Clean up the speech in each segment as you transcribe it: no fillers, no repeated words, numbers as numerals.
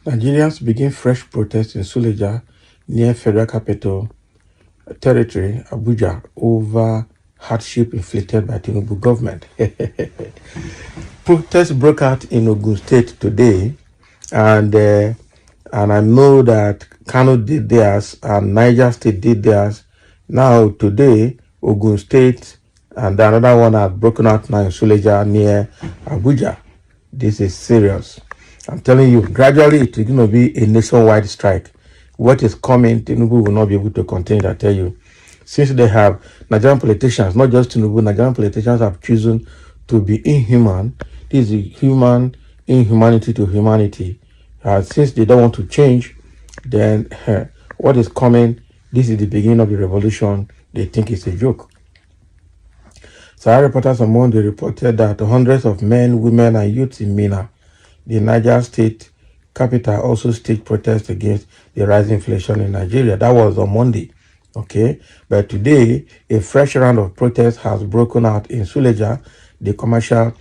Nigerians begin fresh protests in Suleja near Federal Capital Territory, Abuja, over hardship inflicted by Tinubu government. Protests broke out in Ogun State today, and I know that Kano did theirs and Niger State did theirs. Now today, Ogun State and another one has broken out now in Suleja near Abuja. This is serious. I'm telling you, gradually it is going to be a nationwide strike. What is coming, Tinubu will not be able to contain it, I tell you. Since they have Nigerian politicians, not just Tinubu, Nigerian politicians have chosen to be inhuman. This is human inhumanity to humanity. Since they don't want to change, then what is coming, this is the beginning of the revolution. They think it's a joke. Sahara reporters on Monday reported that hundreds of men, women, and youths in Mina, the Niger State capital, also staged protests against the rising inflation in Nigeria. That was on Monday. Okay, but today a fresh round of protests has broken out in Suleja, the commercial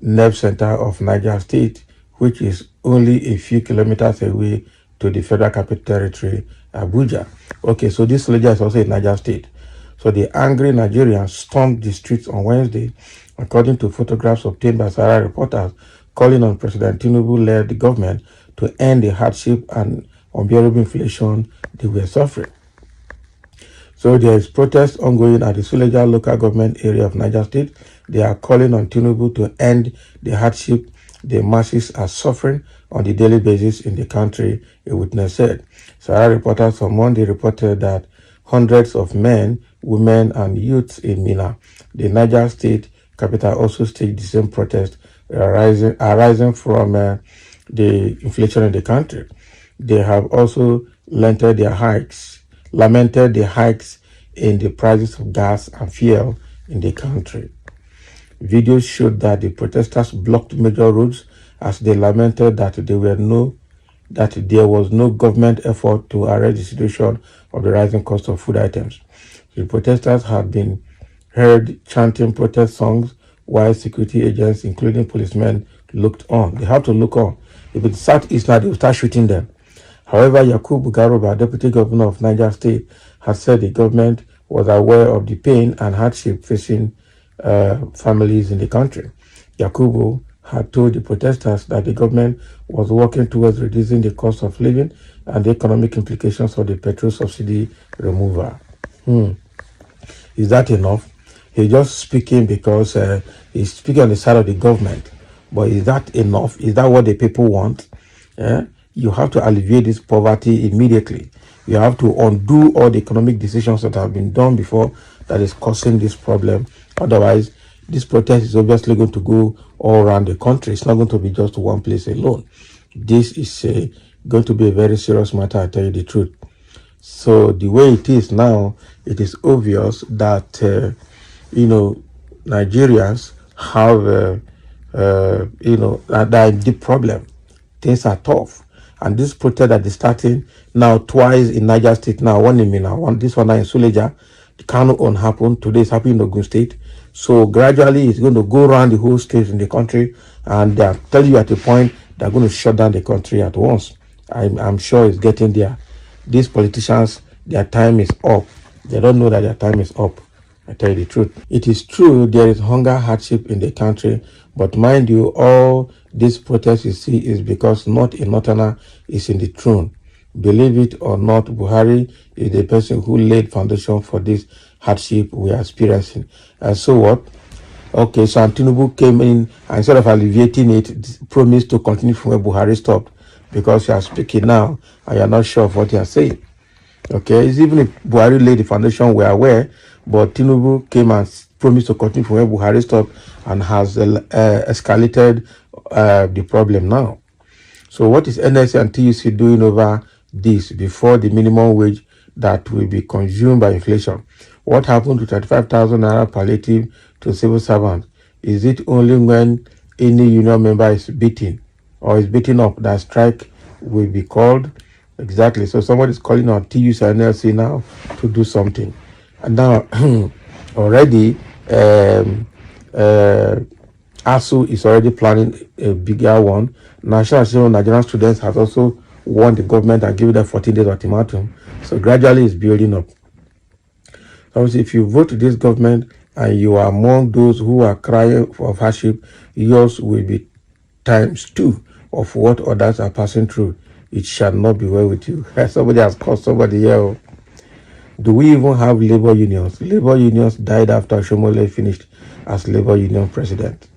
nerve center of Niger State, which is only a few kilometers away to the Federal Capital Territory, Abuja. Okay, so this Suleja is also in Niger State. So the angry Nigerians stormed the streets on Wednesday, according to photographs obtained by Sahara reporters, calling on President Tinubu-led government to end the hardship and unbearable inflation they were suffering. So there is protest ongoing at the Suleja local government area of Niger State. They are calling on Tinubu to end the hardship the masses are suffering on the daily basis in the country, a witness said. Sahara reporters on Monday reported that hundreds of men, women, and youths in Mina, the Niger State capital, also staged the same protest arising from the inflation in the country. They have also lamented the hikes in the prices of gas and fuel in the country. Videos showed that the protesters blocked major roads as they lamented that there was no government effort to arrest the situation of the rising cost of food items. The protesters had been heard chanting protest songs while security agents, including policemen, looked on. They have to look on. If it's Southeast now, they will start shooting them. However, Yakubu Garuba, deputy governor of Niger State, has said the government was aware of the pain and hardship facing families in the country. Yakubu had told the protesters that the government was working towards reducing the cost of living and the economic implications of the petrol subsidy removal. Is that enough? He's just speaking because he's speaking on the side of the government. But is that enough? Is that what the people want? You have to alleviate this poverty immediately. You have to undo all the economic decisions that have been done before that is causing this problem. Otherwise, this protest is obviously going to go all around the country. It's not going to be just one place alone. This is going to be a very serious matter, I tell you the truth. So the way it is now, it is obvious that, Nigerians have, that is the problem. Things are tough. And this protest that is starting now twice in Niger State, now one in Mina, this one now in Suleja. The Kano one happened, today it's happening in Ogun State. So gradually it's going to go around the whole state in the country, and they are telling you at a point they're going to shut down the country at once. I'm sure it's getting there. These politicians, their time is up. They don't know that their time is up. I tell you the truth. It is true there is hunger hardship in the country, but mind you, all this protest you see is because not a northerner is in the throne. Believe it or not, Buhari is the person who laid foundation for this hardship we are experiencing. And so what? Okay, so Tinubu came in and instead of alleviating it, promised to continue from where Buhari stopped, because you are speaking now and you are not sure of what you are saying. Okay, it's even if Buhari laid the foundation, we are aware, but Tinubu came and promised to continue from where Buhari stopped and has escalated the problem now. So what is NSA and TUC doing over this before the minimum wage that will be consumed by inflation? What happened to 35,000 naira palliative to civil servants? Is it only when any union member is beaten or is beaten up that strike will be called? Exactly. So somebody is calling on TUC and NLC now to do something. And now already ASU is already planning a bigger one. National Association of Nigerian Students has also warn the government and give them 14 days ultimatum. So gradually it's building up. Obviously, if you vote to this government and you are among those who are crying for hardship, yours will be times 2 of what others are passing through. It shall not be well with you. Somebody has called somebody here. Do we even have labor unions? Labor unions died after Shomole finished as labor union president.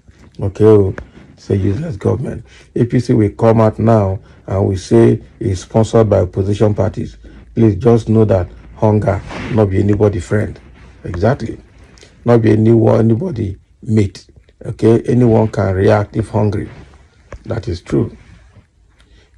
Okay, it's a useless government. APC will come out now and we say it's sponsored by opposition parties. Please just know that hunger not be anybody friend. Exactly. Not be anybody mate. Okay, anyone can react if hungry. That is true.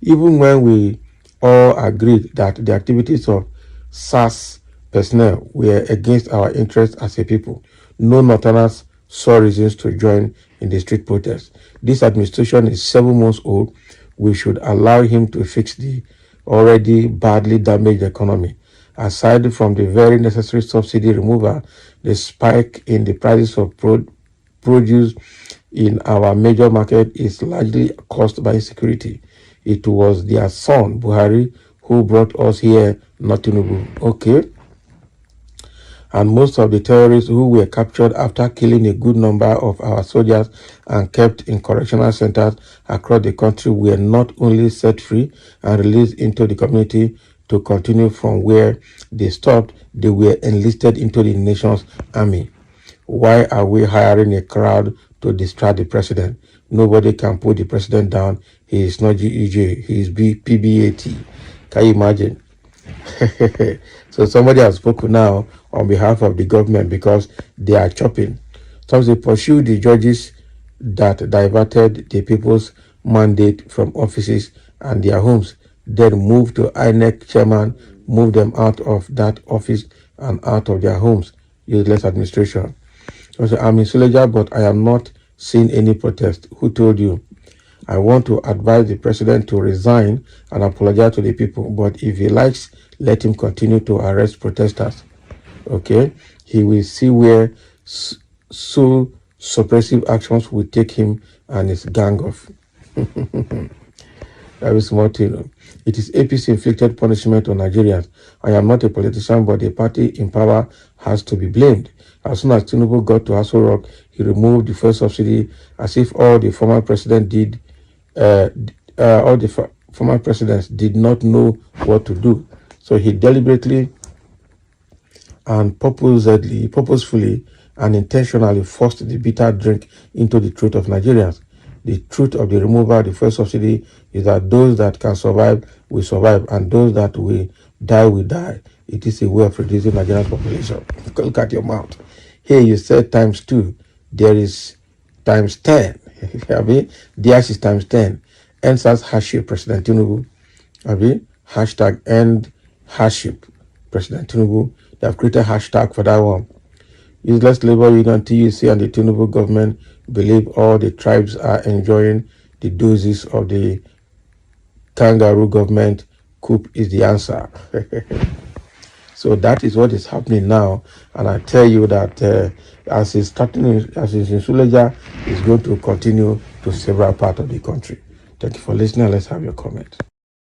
Even when we all agreed that the activities of SAS personnel were against our interests as a people, no Northerners saw reasons to join in the street protest. This administration is 7 months old. We should allow him to fix the already badly damaged economy. Aside from the very necessary subsidy removal, the spike in the prices of produce in our major market is largely caused by insecurity. It was their son, Buhari, who brought us here, not Tinubu. Okay. And most of the terrorists who were captured after killing a good number of our soldiers and kept in correctional centers across the country were not only set free and released into the community to continue from where they stopped, they were enlisted into the nation's army. Why are we hiring a crowd to distract the president? Nobody can put the president down. He is not GEJ. He is PBAT. Can you imagine? So somebody has spoken now on behalf of the government because they are chopping. Some they pursue the judges that diverted the people's mandate from offices and their homes, then move to INEC chairman, move them out of that office and out of their homes. Useless administration. So I'm in Suleja, but I am not seeing any protest. Who told you? I want to advise the president to resign and apologize to the people. But if he likes, let him continue to arrest protesters. Okay? He will see where so suppressive actions will take him and his gang of. That is small thing. It is APC inflicted punishment on Nigerians. I am not a politician, but the party in power has to be blamed. As soon as Tinubu got to Asorock, he removed the first subsidy as if all the former president did. All the former presidents did not know what to do. So he deliberately and purposefully and intentionally forced the bitter drink into the throat of Nigerians. The truth of the removal of the first subsidy is that those that can survive will survive and those that will die. It is a way of reducing Nigerian population. Look at your mouth. Here you said times 2. There is times 10. Theirs is times 10. NSAS hardship, President Tinubu. Hashtag end hardship, President Tinubu. They have created a hashtag for that one. Useless labor union TUC and the Tinubu government believe all the tribes are enjoying the doses of the kangaroo government. Coup is the answer. So that is what is happening now. And I tell you that as it's in Suleja, it's going to continue to several parts of the country. Thank you for listening. Let's have your comment.